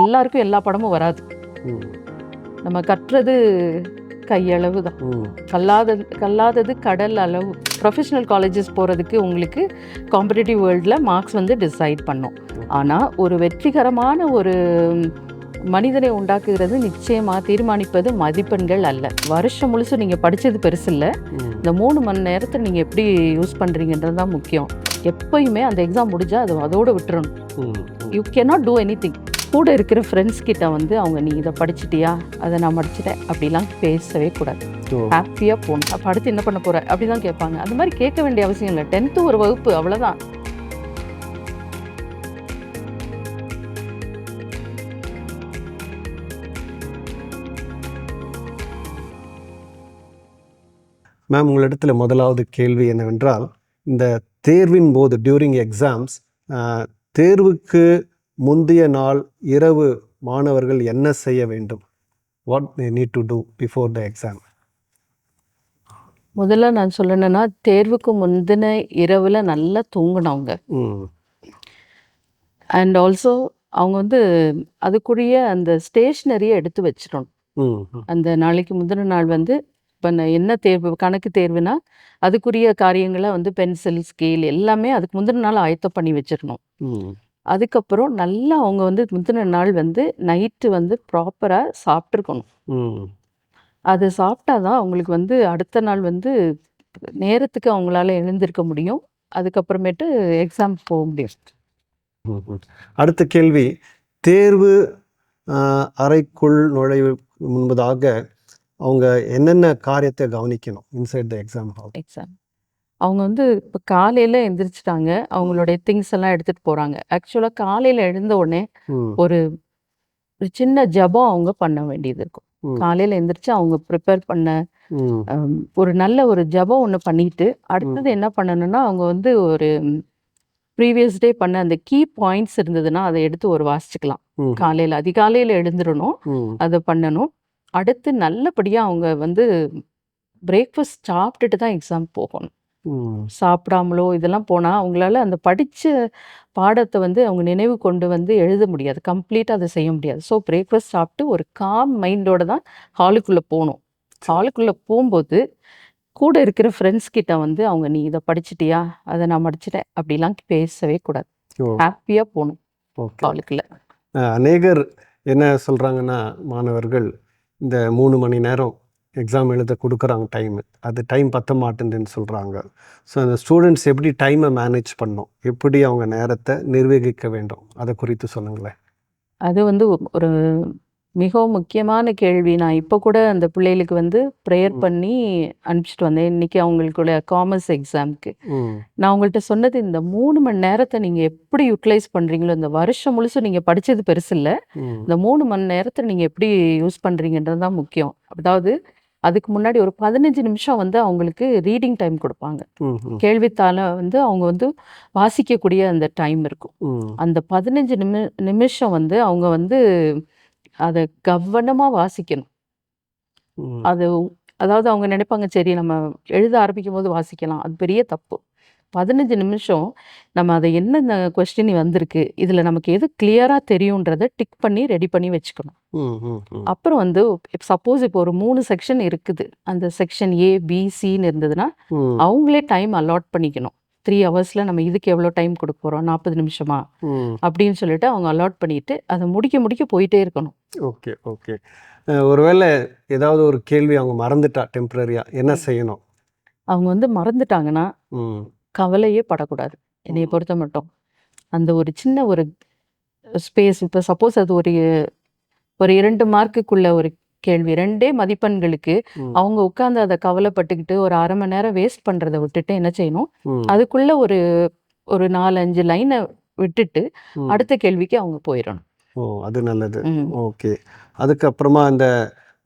எல்லாருக்கும் எல்லா படமும் வராது. நம்ம கற்றது கையளவு தான். கல்லாதது கடல் அளவு. ப்ரொஃபஷனல் காலேஜஸ் போகிறதுக்கு உங்களுக்கு காம்படிட்டிவ் வேர்ல்டில் மார்க்ஸ் வந்து டிசைட் பண்ணும். ஆனால் ஒரு வெற்றிகரமான ஒரு மனிதனை உண்டாக்குகிறது நிச்சயமாக தீர்மானிப்பது மதிப்பெண்கள் அல்ல. வருஷம் முழுசும் நீங்கள் படித்தது பெருசு இல்லை, இந்த 3 மணி நேரத்தை நீங்கள் எப்படி யூஸ் பண்ணுறீங்கன்றது தான் முக்கியம். எப்பயுமே அந்த எக்ஸாம் முடிஞ்சால் அது அதோடு விட்டுறணும். You cannot do any thing. கூட இருக்கிற ஃப்ரெண்ட்ஸ் கிட்ட வந்து அவங்க நீ இதை படிச்சிட்டியா, அதை நான் படிச்சிட்டேன் அப்படிலாம் பேசவே கூடாது. ஹாப்பியாக போகணும். அப்போ அடுத்து என்ன பண்ண போகிற அப்படி தான் கேட்பாங்க. அந்த மாதிரி கேட்க வேண்டிய அவசியம் இல்லை. 10th ஒரு வகுப்பு, அவ்வளோதான். மேம், உங்களிடத்தில் முதலாவது கேள்வி என்னவென்றால், இந்த தேர்வின் போது டியூரிங் எக்ஸாம்ஸ், தேர்வுக்கு முந்தைய நாள் இரவு மாணவர்கள் என்ன செய்ய வேண்டும்? What they need to do before the exam? முதல்ல நான் சொல்லணும்னா, தேர்வுக்கு முந்தின இரவில் நல்லா தூங்கினவங்க. அண்ட் ஆல்சோ அவங்க வந்து அதுக்குரிய அந்த ஸ்டேஷ்னரியை எடுத்து வச்சிடணும். அந்த நாளைக்கு முந்தின நாள் வந்து இப்போ என்ன தேர்வு, கணக்கு தேர்வுனா அதுக்குரிய காரியங்களை வந்து பென்சில், ஸ்கேல் எல்லாமே அதுக்கு முந்தின நாள் ஆயத்தம் பண்ணி வச்சிடணும். அதுக்கப்புறம் நல்லா அவங்க வந்து முந்தின நாள் வந்து நைட்டு வந்து ப்ராப்பராக சாப்பிட்ருக்கணும். அது சாப்பிட்டா தான் அவங்களுக்கு வந்து அடுத்த நாள் வந்து நேரத்துக்கு அவங்களால எழுந்திருக்க முடியும். அதுக்கப்புறமேட்டு எக்ஸாம் போக முடியும். அடுத்த கேள்வி, தேர்வு அறைக்குள் நுழைவு முன்பதாக அவங்க என்னென்ன காரியத்தை கவனிக்கணும் இன்சைட் த எக்ஸாம் ஹால்? அவங்க வந்து இப்போ காலையில் எந்திரிச்சிட்டாங்க, அவங்களுடைய திங்ஸ் எல்லாம் எடுத்துகிட்டு போகிறாங்க. ஆக்சுவலாக காலையில் எழுந்த உடனே ஒரு சின்ன ஜபம் அவங்க பண்ண வேண்டியது இருக்கும். காலையில் எந்திரிச்சு அவங்க ப்ரிப்பேர் பண்ண ஒரு நல்ல ஒரு ஜபம் ஒன்று பண்ணிட்டு, அடுத்தது என்ன பண்ணணும்னா அவங்க வந்து ஒரு ப்ரீவியஸ் டே பண்ண அந்த கீ பாயிண்ட்ஸ் இருந்ததுன்னா அதை எடுத்து ஒரு வாசிச்சுக்கலாம். காலையில் அதிகாலையில் எழுந்துடணும், அதை பண்ணணும். அடுத்து நல்லபடியாக அவங்க வந்து பிரேக்ஃபாஸ்ட் சாப்பிட்டுட்டு தான் எக்ஸாம் போகணும். சாப்பிடாமலோ இதெல்லாம் போனால் அவங்களால அந்த படித்த பாடத்தை வந்து அவங்க நினைவு கொண்டு வந்து எழுத முடியாது, கம்ப்ளீட்டாக அதை செய்ய முடியாது. ஸோ பிரேக்ஃபாஸ்ட் சாப்பிட்டு ஒரு காம் மைண்டோடு தான் ஹாலுக்குள்ளே போகணும். ஹாலுக்குள்ளே போகும்போது கூட இருக்கிற ஃப்ரெண்ட்ஸ் கிட்ட வந்து அவங்க நீ இதை படிச்சிட்டியா, அதை நான் படிச்சிட்டேன் அப்படிலாம் பேசவே கூடாது. ஹாப்பியாக போகணும் ஹாலுக்குள்ளே. அநேகர் என்ன சொல்கிறாங்கன்னா, மாணவர்கள் இந்த 3 மணி நேரம் எக்ஸாம் எழுத கொடுக்குறாங்க டைமு, அது டைம் பத்த மாட்டேங்குதுன்னு சொல்கிறாங்க. ஸோ அந்த ஸ்டூடெண்ட்ஸ் எப்படி டைமை மேனேஜ் பண்ணணும், எப்படி அவங்க நேரத்தை நிர்வகிக்க வேண்டும், அதை குறித்து சொல்லுங்களேன். அது வந்து ஒரு மிகவும் முக்கியமான கேள்வி. நான் இப்போ கூட அந்த பிள்ளைகளுக்கு வந்து ப்ரேயர் பண்ணி அனுப்பிச்சிட்டு வந்தேன் இன்றைக்கி அவங்களுக்குள்ள காமர்ஸ் எக்ஸாமுக்கு. நான் அவங்கள்ட்ட சொன்னது, இந்த 3 மணி நேரத்தை நீங்கள் எப்படி யூட்டிலைஸ் பண்ணுறீங்களோ, இந்த வருஷம் முழுசும் நீங்கள் படித்தது பெருசு இல்லை, இந்த 3 மணி நேரத்தை நீங்கள் எப்படி யூஸ் பண்ணுறீங்கன்றது தான் முக்கியம். அதாவது அதுக்கு முன்னாடி ஒரு 15 நிமிஷம் வந்து அவங்களுக்கு ரீடிங் டைம் கொடுப்பாங்க. கேள்வித்தாளை வந்து அவங்க வந்து வாசிக்கக்கூடிய அந்த டைம் இருக்கும். அந்த 15 நிமிஷம் வந்து அவங்க வந்து அதை கவனமாக வாசிக்கணும். அது அதாவது அவங்க நினைப்பாங்க சரி நம்ம எழுத ஆரம்பிக்கும் போது வாசிக்கலாம், அது பெரிய தப்பு. 15 நிமிஷம் நம்ம அதை என்னென்ன கொஸ்டின் வந்திருக்கு, இதில் நமக்கு எது கிளியராக தெரியுன்றதை டிக் பண்ணி ரெடி பண்ணி வச்சுக்கணும். அப்புறம் வந்து சப்போஸ் இப்போ ஒரு 3 செக்ஷன் இருக்குது, அந்த செக்ஷன் ஏ பி சின்னு இருந்ததுன்னா அவங்களே டைம் அலாட் பண்ணிக்கணும். 3 ஹவர்ஸில் நம்ம இதுக்கு எவ்வளோ டைம் கொடுக்க போகிறோம், 40 நிமிஷமா அப்படின்னு சொல்லிட்டு அவங்க அலாட் பண்ணிட்டு அதை முடிக்க போயிட்டே இருக்கணும். Okay okay. ஒருவேளை ஏதாவது ஒரு கேள்வி அவங்க மறந்துட்டா டெம்பரரியாக என்ன செய்யணும்? அவங்க வந்து மறந்துட்டாங்கன்னா கவலையே படக்கூடாது. என்னைய பொறுத்த மட்டும் அந்த ஒரு சின்ன ஒரு ஸ்பேஸ், இப்போ சப்போஸ் அது ஒரு 2 மார்க்குக்குள்ள ஒரு கேள்வி, 2 மதிப்பெண்களுக்கு அவங்க உட்காந்து அதை கவலைப்பட்டுக்கிட்டு ஒரு அரை மணி நேரம் வேஸ்ட் பண்ணுறதை விட்டுட்டு என்ன செய்யணும், அதுக்குள்ள ஒரு 4-5 லைனை விட்டுட்டு அடுத்த கேள்விக்கு அவங்க போயிடணும். ஓ, அது நல்லது. ஓகே. அதுக்கப்புறமா அந்த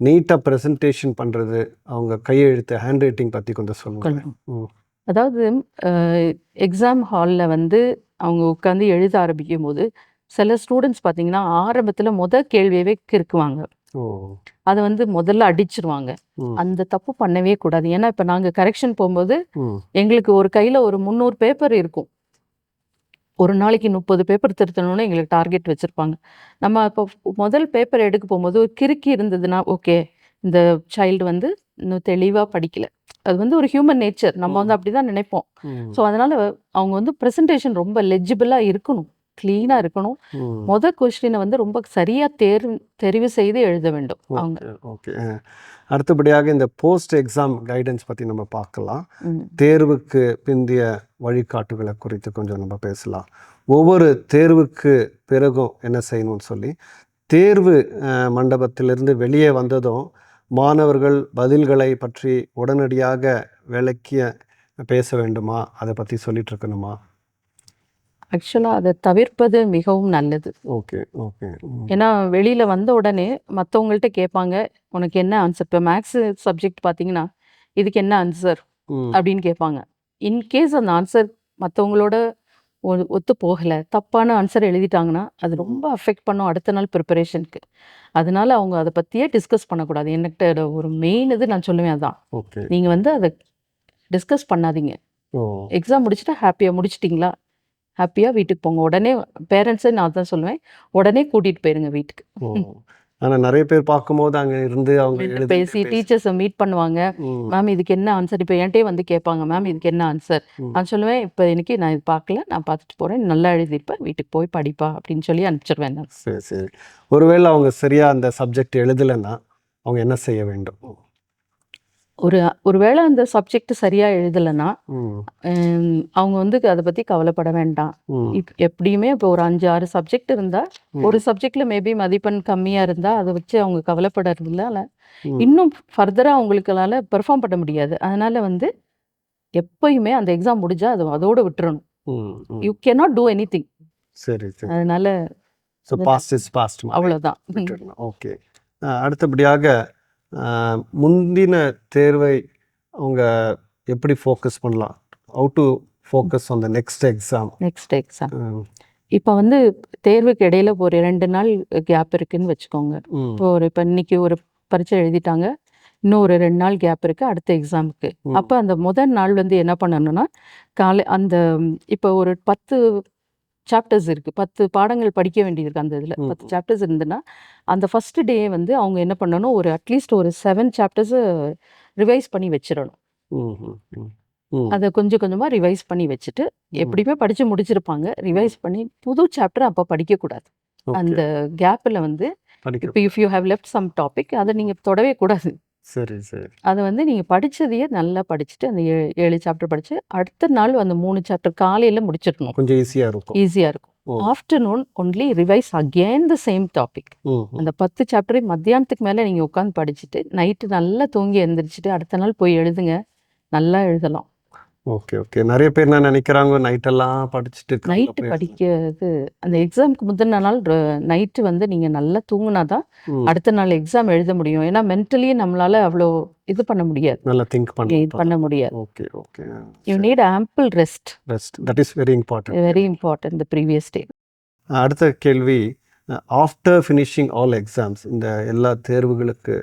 நீட்டாக ப்ரெசன்டேஷன் பண்ணுறது, அவங்க கையெழுத்து ஹேண்ட் ரைட்டிங் பற்றி கொஞ்சம் சொல்லுங்கள். அதாவது எக்ஸாம் ஹாலில் வந்து அவங்க உட்காந்து எழுத ஆரம்பிக்கும் போது சில ஸ்டூடெண்ட்ஸ் பார்த்தீங்கன்னா ஆரம்பத்தில் கேள்வியவே கிறுக்குவாங்க, அதை வந்து முதல்ல அடிச்சிருவாங்க. அந்த தப்பு பண்ணவே கூடாது. ஏன்னா இப்போ நாங்கள் கரெக்ஷன் போகும்போது எங்களுக்கு ஒரு கையில் ஒரு 300 பேப்பர் இருக்கும். ஒரு நாளைக்கு 30 பேப்பர் திருத்தணும்னு எங்களுக்கு டார்கெட் வச்சிருப்பாங்க. நம்ம இப்போ முதல் பேப்பர் எடுக்க போகும்போது ஒரு கிறுக்கி இருந்ததுன்னா, ஓகே இந்த சைல்டு வந்து இன்னும் தெளிவா படிக்கல. அது வந்து ஒரு ஹியூமன் நேச்சர். நம்ம வந்து அப்படிதான் நினைப்போம். ஸோ அதனால அவங்க வந்து பிரசன்டேஷன் ரொம்ப லெஜிபிளா இருக்கணும். கிளீனா இருக்கணும். கொஸ்டினை வந்து ரொம்ப சரியா தெரிவு செய்து எழுத வேண்டும் அவங்க. ஓகே. அடுத்தபடியாக இந்த போஸ்ட் எக்ஸாம் கைடன்ஸ் பற்றி நம்ம பார்க்கலாம். ம். தேர்வுக்கு பிந்தைய வழிகாட்டுகளை குறித்து கொஞ்சம் நம்ம பேசலாம். ஒவ்வொரு தேர்வுக்கு பிறகும் என்ன செய்யணும்னு சொல்லி, தேர்வு மண்டபத்திலிருந்து வெளியே வந்ததும் மாணவர்கள் பதில்களை பற்றி உடனடியாக விளக்கிய பேச வேண்டுமா, அதை பற்றி சொல்லிட்டு இருக்கணுமா? ஆக்சுவலா அதை தவிர்ப்பது மிகவும் நல்லது. Okay okay. ஏன்னா வெளியில வந்த உடனே மற்றவங்கள்ட்ட கேட்பாங்க, உனக்கு என்ன ஆன்சர்? இப்போ மேக்ஸ் சப்ஜெக்ட் பார்த்தீங்கன்னா, இதுக்கு என்ன ஆன்சர் அப்படின்னு கேட்பாங்க. இன்கேஸ் அந்த ஆன்சர் மற்றவங்களோட ஒத்து போகலை, தப்பான ஆன்சர் எழுதிட்டாங்கன்னா அது ரொம்ப அஃபெக்ட் பண்ணும் அடுத்த நாள் ப்ரிப்பரேஷனுக்கு. அதனால அவங்க அதை பற்றியே டிஸ்கஸ் பண்ணக்கூடாது. என்கிட்ட ஒரு மெயின் இது நான் சொல்லுவேன் அதான். ஓகே. நீங்கள் வந்து அதை டிஸ்கஸ் பண்ணாதீங்க. எக்ஸாம் முடிச்சுட்டா ஹாப்பியாக முடிச்சிட்டிங்களா, ஹாப்பியாக வீட்டுக்கு போங்க. உடனே பேரண்ட்ஸை நான் தான் சொல்லுவேன், உடனே கூட்டிகிட்டு போயிருங்க வீட்டுக்கு. ஆனால் நிறைய பேர் பார்க்கும்போது அங்கே இருந்து அவங்க பேசி டீச்சர்ஸை மீட் பண்ணுவாங்க. மேம் இதுக்கு என்ன ஆன்சர்? இப்போ என்கிட்டே வந்து கேட்பாங்க, மேம் இதுக்கு என்ன ஆன்சர்? நான் சொல்லுவேன், இப்போ இன்னைக்கு நான் இது பார்க்கல, நான் பார்த்துட்டு போகிறேன், நல்லா எழுதிப்பேன், வீட்டுக்கு போய் படிப்பா அப்படின்னு சொல்லி அனுப்பிச்சிடுவேன் நான். சரி சரி. ஒருவேளை அவங்க சரியாக அந்த சப்ஜெக்ட் எழுதலைன்னா அவங்க என்ன செய்ய வேண்டும்? ஒருவேளை அந்த சப்ஜெக்ட் சரியா எழுதலைன்னா அவங்க வந்து அதை பத்தி கவலைப்பட வேண்டாம். எப்படியுமே இப்போ ஒரு 5-6 சப்ஜெக்ட் இருந்தா, ஒரு சப்ஜெக்ட்ல மேபி மதிப்பெண் கம்மியா இருந்தா அதை வச்சு அவங்க கவலைப்படுறதுனால இன்னும் ஃபர்தரா அவங்களுக்களால பெர்ஃபார்ம் பண்ண முடியாது. அதனால வந்து எப்பயுமே அந்த எக்ஸாம் முடிஞ்சா அதோட விட்டுறணும். You cannot do anything. சரி சரி. அதனால பாஸ்ட் இஸ் பாஸ்ட், அவ்வளவுதான். ஓகே. அடுத்தபடியாக முந்தின தேர்வை அவங்க எப்படி ஃபோக்கஸ் பண்ணலாம்? How to focus on the next exam? இப்போ வந்து தேர்வுக்கு இடையில ஒரு 2 நாள் கேப் இருக்குன்னு வச்சுக்கோங்க. இப்போ இன்னைக்கு ஒரு பரீட்சை எழுதிட்டாங்க, இன்னும் ஒரு 2 நாள் கேப் இருக்கு அடுத்த எக்ஸாமுக்கு. அப்போ அந்த முதல் நாள் வந்து என்ன பண்ணணும்னா, அந்த இப்போ ஒரு 10 சாப்டர்ஸ் இருக்கு, 10 பாடங்கள் படிக்க வேண்டியது அந்த இதில் 10 சாப்டர்ஸ் இருந்துன்னா, அந்த ஃபர்ஸ்ட் டே வந்து அவங்க என்ன பண்ணணும், ஒரு அட்லீஸ்ட் ஒரு 7 சாப்டர்ஸை ரிவைஸ் பண்ணி வச்சிடணும். அதை கொஞ்சம் கொஞ்சமாக ரிவைஸ் பண்ணி வச்சுட்டு, எப்படியுமே படித்து முடிச்சிருப்பாங்க, ரிவைஸ் பண்ணி புது சாப்டர் அப்போ படிக்கக்கூடாது. அந்த கேப்பில் வந்து இப்போ if you have left some topic அதை நீங்கள் தொடவே கூடாது. சரி சரி. அதை வந்து நீங்கள் படித்ததையே நல்லா படிச்சுட்டு அந்த 7 சாப்டர் படித்து அடுத்த நாள் அந்த 3 சாப்டர் காலையில் முடிச்சிடணும். கொஞ்சம் ஈஸியாக இருக்கும். Afternoon only revise again the same topic. அந்த 10 சாப்டரையும் மத்தியானத்துக்கு மேலே நீங்கள் உட்காந்து படிச்சுட்டு நைட்டு நல்லா தூங்கி எழுந்திரிச்சிட்டு அடுத்த நாள் போய் எழுதுங்க, நல்லா எழுதலாம். Okay okay. நிறைய பேர் என்ன நினைக்கிறாங்க, நைட்டெல்லாம் படிச்சுட்டு நைட்டு படிக்கிறது அந்த எக்ஸாமுக்கு முந்தின நாள் நைட்டு வந்து நீங்கள் நல்லா தூங்கினா தான் அடுத்த நாள் எக்ஸாம் எழுத முடியும். ஏன்னா மென்டலி நம்மளால அவ்வளோ இது பண்ண முடியாது, நல்லா திங்க் பண்ண முடியாது. Okay okay. You need ample rest. That is very important the previous day. அடுத்த கேள்வி, ஆஃப்டர் ஃபினிஷிங் ஆல் எக்ஸாம்ஸ், இந்த எல்லா தேர்வுகளுக்கு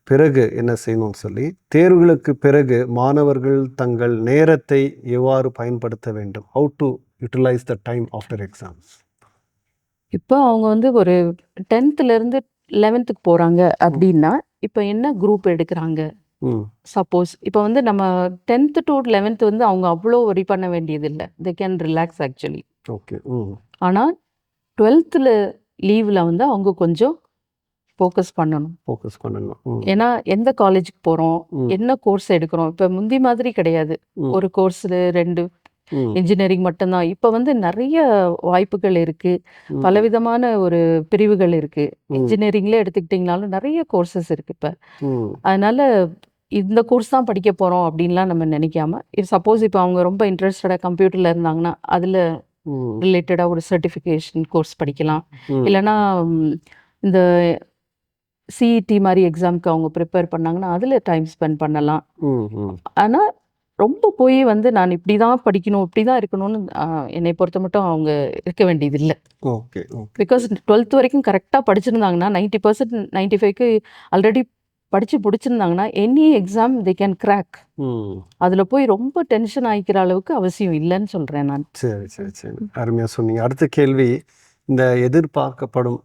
பிறகு என்ன செய்யணும்னு சொல்லி, தேர்வுகளுக்கு பிறகு மாணவர்கள் தங்கள் நேரத்தை எவ்வாறு பயன்படுத்த வேண்டும்? How to utilise the time after exams? இப்போ அவங்க வந்து ஒரு 10th-லேருந்து 11th போகிறாங்க அப்படின்னா, இப்போ என்ன குரூப் எடுக்கிறாங்க? சப்போஸ் இப்போ வந்து நம்ம 10th to 11th வந்து அவங்க அவ்வளோ ஒரி பண்ண வேண்டியது இல்லை, they can relax actually. Okay. ஆனால் 12th லீவில் வந்து அவங்க கொஞ்சம் ஃபோக்கஸ் பண்ணணும். ஏன்னா எந்த காலேஜுக்கு போகிறோம், என்ன கோர்ஸ் எடுக்கிறோம். இப்போ முந்தி மாதிரி கிடையாது, ஒரு கோர்ஸில் 2 இன்ஜினியரிங் மட்டும்தான். இப்போ வந்து நிறைய வாய்ப்புகள் இருக்குது, பலவிதமான ஒரு பிரிவுகள் இருக்குது. இன்ஜினியரிங்ல எடுத்துக்கிட்டிங்கனாலும் நிறைய கோர்சஸ் இருக்குது இப்போ. அதனால இந்த கோர்ஸ் தான் படிக்க போகிறோம் அப்படின்லாம் நம்ம நினைக்காம, சப்போஸ் இப்போ அவங்க ரொம்ப இன்ட்ரெஸ்டடாக கம்ப்யூட்டரில் இருந்தாங்கன்னா அதில் ரிலேட்டடாக ஒரு சர்டிஃபிகேஷன் கோர்ஸ் படிக்கலாம். இல்லைன்னா இந்த சிஇடி மாதிரி எக்ஸாமுக்கு அவங்க ப்ரிப்பேர் பண்ணாங்கன்னா அதில் டைம் ஸ்பெண்ட் பண்ணலாம். ஆனால் ரொம்ப போய் வந்து நான் இப்படி தான் படிக்கணும், இப்படி தான் இருக்கணும்னு என்னை பொறுத்த மட்டும் அவங்க இருக்க வேண்டியது இல்லை. பிகாஸ் 12th வரைக்கும் கரெக்டாக படிச்சிருந்தாங்கன்னா 90%, 95க்கு ஆல்ரெடி படித்து பிடிச்சிருந்தாங்கன்னா any exam they can crack. அதில் போய் ரொம்ப டென்ஷன் ஆகிக்கிற அளவுக்கு அவசியம் இல்லைன்னு சொல்கிறேன் நான். சரி சரி சரி, அருமையாக சொன்னீங்க. அடுத்த கேள்வி, இந்த எதிர்பார்க்கப்படும்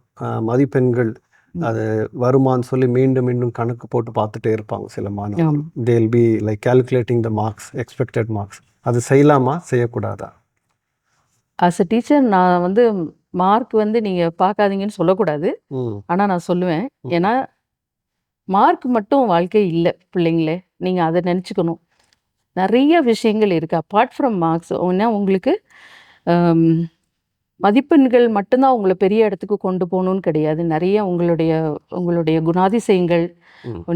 மதிப்பெண்கள் அது வருமானு சொல்லி மீண்டும் மீண்டும் கணக்கு போட்டு பார்த்துட்டே இருப்பாங்க சில மாணவர்கள். They'll be like calculating the marks, expected marks. அது செய்யலாமா செய்யக்கூடாதா? ஆஸ் அ டீச்சர் நான் வந்து மார்க் வந்து நீங்கள் பார்க்காதீங்கன்னு சொல்லக்கூடாது. ஆனால் நான் சொல்லுவேன். ஏன்னா மார்க் மட்டும் வாழ்க்கை இல்லை பிள்ளைங்களே, நீங்கள் அதை நினச்சிக்கணும். நிறைய விஷயங்கள் இருக்குது அப்பார்ட் ஃப்ரம் மார்க்ஸ். ஏன்னா உங்களுக்கு மதிப்பெண்கள் மட்டும்தான் உங்களை பெரிய இடத்துக்கு கொண்டு போகணும்னு கிடையாது. நிறைய உங்களுடைய குணாதிசயங்கள்,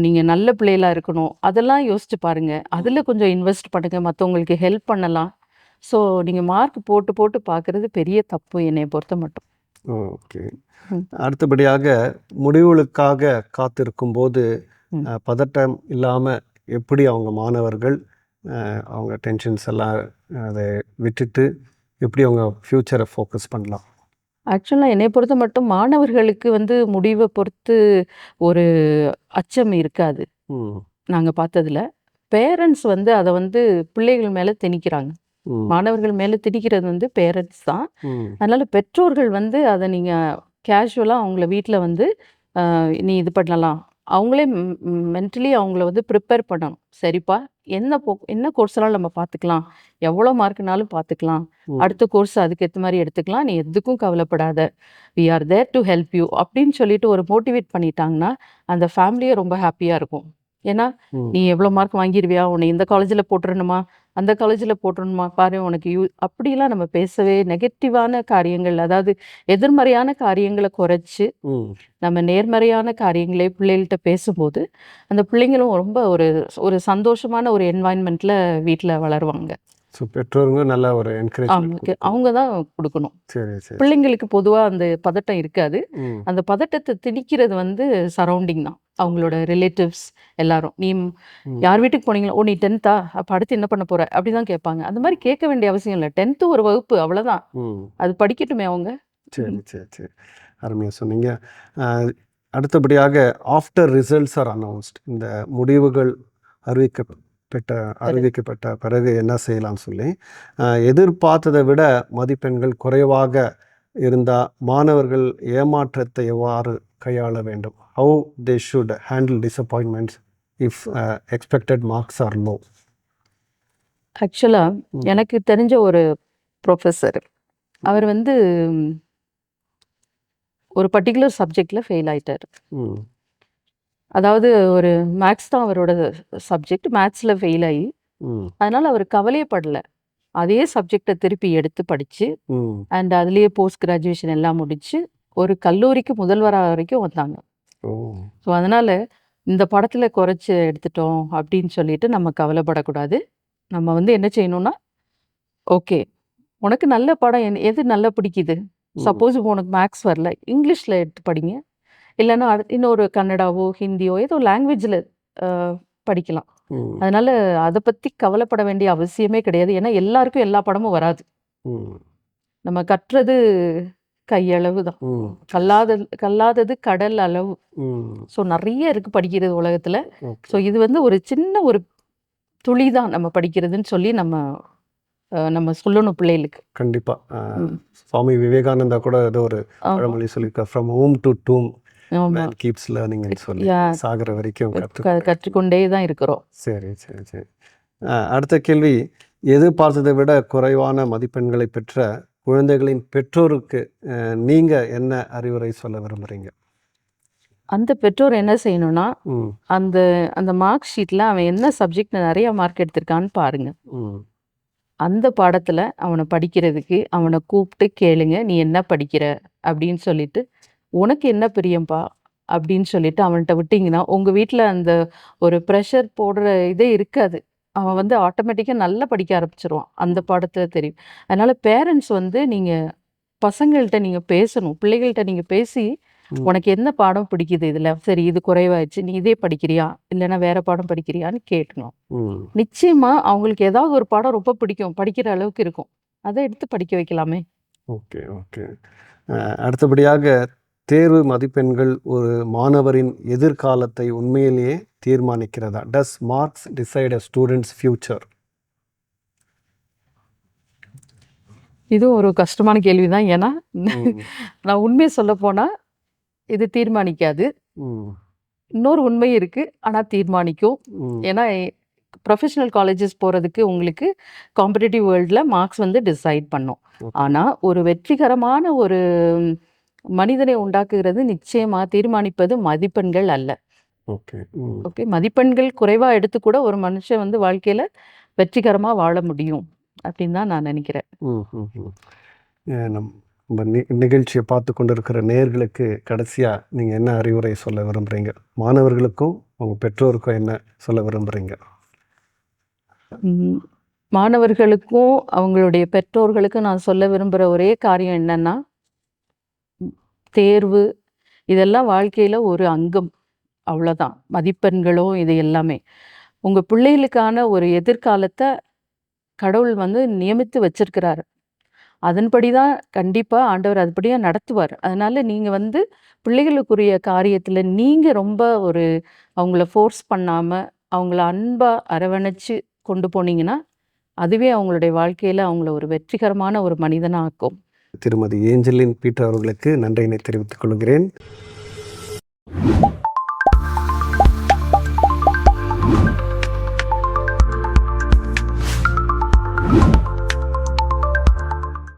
நீங்கள் நல்ல பிள்ளைகளாக இருக்கணும், அதெல்லாம் யோசிச்சு பாருங்கள். அதில் கொஞ்சம் இன்வெஸ்ட் பண்ணுங்கள், மற்றவங்களுக்கு ஹெல்ப் பண்ணலாம். ஸோ நீங்கள் மார்க் போட்டு போட்டு பார்க்குறது பெரிய தப்பு என்னை பொறுத்த மட்டும். ஓகே. அடுத்தபடியாக முடிவுகளுக்காக காத்திருக்கும் போது பதட்டம் இல்லாமல் எப்படி அவங்க மாணவர்கள் அவங்க டென்ஷன்ஸ் எல்லாம் அதை விட்டுட்டு எப்படி அவங்க ஃப்யூச்சரை ஃபோக்கஸ் பண்ணலாம்? ஆக்சுவலாக என்னை பொறுத்த மட்டும் மாணவர்களுக்கு வந்து முடிவை பொறுத்து ஒரு அச்சம் இருக்காது. நாங்கள் பார்த்ததில் பேரண்ட்ஸ் வந்து அதை வந்து பிள்ளைகள் மேலே திணிக்கிறாங்க. மாணவர்கள் மேலே திணிக்கிறது வந்து பேரண்ட்ஸ் தான். அதனால் பெற்றோர்கள் வந்து அதை நீங்கள் கேஷுவலாக அவங்கள வீட்டில் வந்து நீ இது பண்ணலாம், அவங்களே மென்டலி அவங்கள வந்து ப்ரிப்பேர் பண்ணணும். சரிப்பா, என்ன கோர்ஸ்னாலும் நம்ம பார்த்துக்கலாம், எவ்வளோ மார்க்குனாலும் பார்த்துக்கலாம், அடுத்த கோர்ஸ் அதுக்கேற்ற மாதிரி எடுத்துக்கலாம், நீ எதுக்கும் கவலைப்படாத, we are there to help you அப்படின்னு சொல்லிட்டு ஒரு மோட்டிவேட் பண்ணிட்டாங்கன்னா அந்த ஃபேமிலியே ரொம்ப ஹாப்பியாக இருக்கும். ஏன்னா நீ எவ்வளோ மார்க் வாங்கிடுவியா, உன்னை இந்த காலேஜில் போட்டுறணுமா, அந்த காலேஜில் போட்டுறணுமா, பாரு உனக்கு அப்படிலாம் நம்ம பேசவே, நெகட்டிவான காரியங்கள், அதாவது எதிர்மறையான காரியங்களை குறைச்சி நம்ம நேர்மறையான காரியங்களே பிள்ளைகள்கிட்ட பேசும்போது அந்த பிள்ளைங்களும் ரொம்ப ஒரு சந்தோஷமான ஒரு என்வாயன்மெண்ட்டில் வீட்டில் வளருவாங்க. ஸோ பெற்றோருங்க நல்ல ஒரு என்கரேஜ்மெண்ட் அவங்க தான் கொடுக்கணும். சரி சரி. பிள்ளைங்களுக்கு பொதுவாக அந்த பதட்டம் இருக்காது. அந்த பதட்டத்தை திணிக்கிறது வந்து சரௌண்டிங் தான், அவங்களோட ரிலேட்டிவ்ஸ் எல்லாரும். நீ யார் வீட்டுக்கு போனீங்களா, ஓ நீ 10th அப்போ அடுத்து என்ன பண்ண போற அப்படி தான் கேட்பாங்க. அந்த மாதிரி கேட்க வேண்டிய அவசியம் இல்லை. 10th ஒரு வகுப்பு, அவ்வளோதான், அது படிக்கட்டுமே அவங்க. சரி சரி சரி, அருமையாக சொன்னீங்க. அடுத்தபடியாக ஆஃப்டர் ரிசல்ட்ஸ் ஆர் அனௌன்ஸ்ட், இந்த முடிவுகள் அறிவிக்கப்பட்ட பிறகு என்ன செய்யலாம்னு சொல்லி, எதிர்பார்த்ததை விட மதிப்பெண்கள் குறைவாக இருந்தால் மாணவர்கள் ஏமாற்றத்தை எவ்வாறு கையாள வேண்டும்? How they should handle disappointments if expected marks are low? ஆக்சுவலாக எனக்கு தெரிஞ்ச ஒரு ப்ரொஃபஸர், அவர் வந்து ஒரு பர்டிகுலர் சப்ஜெக்டில் ஃபெயில் ஆயிட்டார். அதாவது ஒரு மேக்ஸ் தான் அவரோட சப்ஜெக்ட், மேத்ஸில் ஃபெயில் ஆகி, அதனால் அவர் கவலையப்படலை. அதே சப்ஜெக்டை திருப்பி எடுத்து படித்து அண்ட் அதுலேயே போஸ்ட் கிராஜுவேஷன் எல்லாம் முடித்து ஒரு கல்லூரிக்கு முதல்வராக வரைக்கும் வந்தாங்க. ஸோ அதனால் இந்த படத்தில் குறைச்சி எடுத்துட்டோம் அப்படின்னு சொல்லிட்டு நம்ம கவலைப்படக்கூடாது. நம்ம வந்து என்ன செய்யணும்னா, ஓகே உனக்கு நல்ல படம் எது நல்லா பிடிக்குது, சப்போஸ் உனக்கு மேக்ஸ் வரல, இங்கிலீஷில் எடுத்து படிங்க, இல்லைன்னா இன்னொரு கன்னடாவோ ஹிந்தியோ ஏதோ லாங்குவேஜில் படிக்கலாம். அதனால் அதை பற்றி கவலைப்பட வேண்டிய அவசியமே கிடையாது. ஏன்னா எல்லாருக்கும் எல்லா படமும் வராது. நம்ம கற்றது கையளவு தான், கல்லாதது கடல் அளவு. ஸோ நிறைய இருக்குது படிக்கிறது உலகத்தில். ஸோ இது வந்து ஒரு சின்ன ஒரு துளி தான் நம்ம படிக்கிறதுன்னு சொல்லி நம்ம சொல்லணும் பிள்ளைகளுக்கு. கண்டிப்பாக. சுவாமி விவேகானந்தா கூட ஏதோ ஒரு பழமொழி சொல்லியிருக்கார், from womb to tomb keeps லேர்னிங்னு சொல்லி, சாகிற வரைக்கும் கற்றுக்கொண்டே தான் இருக்கிறோம். சரி சரி சரி. அடுத்த கேள்வி, எதிர்பார்த்ததை விட குறைவான மதிப்பெண்களை பெற்ற குழந்தைகளின் பெற்றோருக்கு நீங்கள் என்ன அறிவுரை சொல்ல விரும்புகிறீங்க? அந்த பெற்றோர் என்ன செய்யணும்னா, அந்த மார்க் ஷீட்டில் அவன் என்ன சப்ஜெக்ட் நிறைய மார்க் எடுத்திருக்கான்னு பாருங்க. அந்த பாடத்தில் அவனை படிக்கிறதுக்கு அவனை கூப்பிட்டு கேளுங்க, நீ என்ன படிக்கிற அப்படின்னு சொல்லிட்டு, உனக்கு என்ன பிரியம்பா அப்படின்னு சொல்லிட்டு அவன்கிட்ட விட்டிங்கன்னா உங்கள் வீட்டில் அந்த ஒரு ப்ரெஷர் போடுற இதே இருக்காது. அவன் வந்து ஆட்டோமேட்டிக்காக நல்லா படிக்க ஆரம்பிச்சிருவான், அந்த பாடத்தில் தெரியும். அதனால் பேரண்ட்ஸ் வந்து நீங்கள் பசங்கள்கிட்ட நீங்கள் பேசணும், பிள்ளைகள்கிட்ட நீங்கள் பேசி உனக்கு என்ன பாடம் பிடிக்குது, இதில் சரி இது குறைவாயிடுச்சு, நீ இதே படிக்கிறியா இல்லைன்னா வேற பாடம் படிக்கிறியான்னு கேட்கணும். நிச்சயமாக அவங்களுக்கு ஏதாவது ஒரு பாடம் ரொம்ப பிடிக்கும், படிக்கிற அளவுக்கு இருக்கும், அதை எடுத்து படிக்க வைக்கலாமே. Okay okay. அடுத்தபடியாக தேர்வு மதிப்பெண்கள் ஒரு மாணவரின் எதிர்காலத்தை உண்மையிலேயே தீர்மானிக்கிறதா? டஸ் மார்க்ஸ் டிசைட் அ ஸ்டூடெண்ட்ஸ் ஃபியூச்சர்? இது ஒரு கஷ்டமான கேள்வி தான். ஏன்னா நான் உண்மையை சொல்ல போனால் இது தீர்மானிக்காது. இன்னொரு உண்மை இருக்கு, ஆனால் தீர்மானிக்கும். ஏன்னா ப்ரொஃபஷனல் காலேஜஸ் போகிறதுக்கு உங்களுக்கு காம்படிட்டிவ் வேர்ல்டில் மார்க்ஸ் வந்து டிசைட் பண்ணும். ஆனால் ஒரு வெற்றிகரமான ஒரு மனிதனை உண்டாக்குகிறது நிச்சயமாக தீர்மானிப்பது மதிப்பெண்கள் அல்ல. ஓகே, மதிப்பெண்கள் குறைவாக எடுத்து கூட ஒரு மனுஷன் வந்து வாழ்க்கையில் வெற்றிகரமாக வாழ முடியும் அப்படின்னு தான் நான் நினைக்கிறேன். நம்ம நிகழ்ச்சியை பார்த்து கொண்டு இருக்கிற நேயர்களுக்கு கடைசியாக நீங்கள் என்ன அறிவுரை சொல்ல விரும்புகிறீங்க? மாணவர்களுக்கும் உங்கள் பெற்றோருக்கும் என்ன சொல்ல விரும்புகிறீங்க? மாணவர்களுக்கும் அவங்களுடைய பெற்றோர்களுக்கும் நான் சொல்ல விரும்புகிற ஒரே காரியம் என்னன்னா, தேர்வு இதெல்லாம் வாழ்க்கையில் ஒரு அங்கம், அவ்வளோதான். மதிப்பெண்களோ இது எல்லாமே உங்கள் பிள்ளைகளுக்கான ஒரு எதிர்காலத்தை கடவுள் வந்து நியமித்து வச்சிருக்கிறாரு. அதன்படி தான் கண்டிப்பாக ஆண்டவர் அதுபடியாக நடத்துவார். அதனால் நீங்கள் வந்து பிள்ளைகளுக்குரிய காரியத்தில் நீங்கள் ரொம்ப ஒரு அவங்கள ஃபோர்ஸ் பண்ணாமல் அவங்கள அன்பாக அரவணைச்சு கொண்டு போனீங்கன்னா அதுவே அவங்களுடைய வாழ்க்கையில் அவங்கள ஒரு வெற்றிகரமான ஒரு மனிதனாக ஆக்கும். திருமதி ஏஞ்சலின் பீட்டர் அவர்களுக்கு நன்றியினை தெரிவித்துக் கொள்கிறேன்.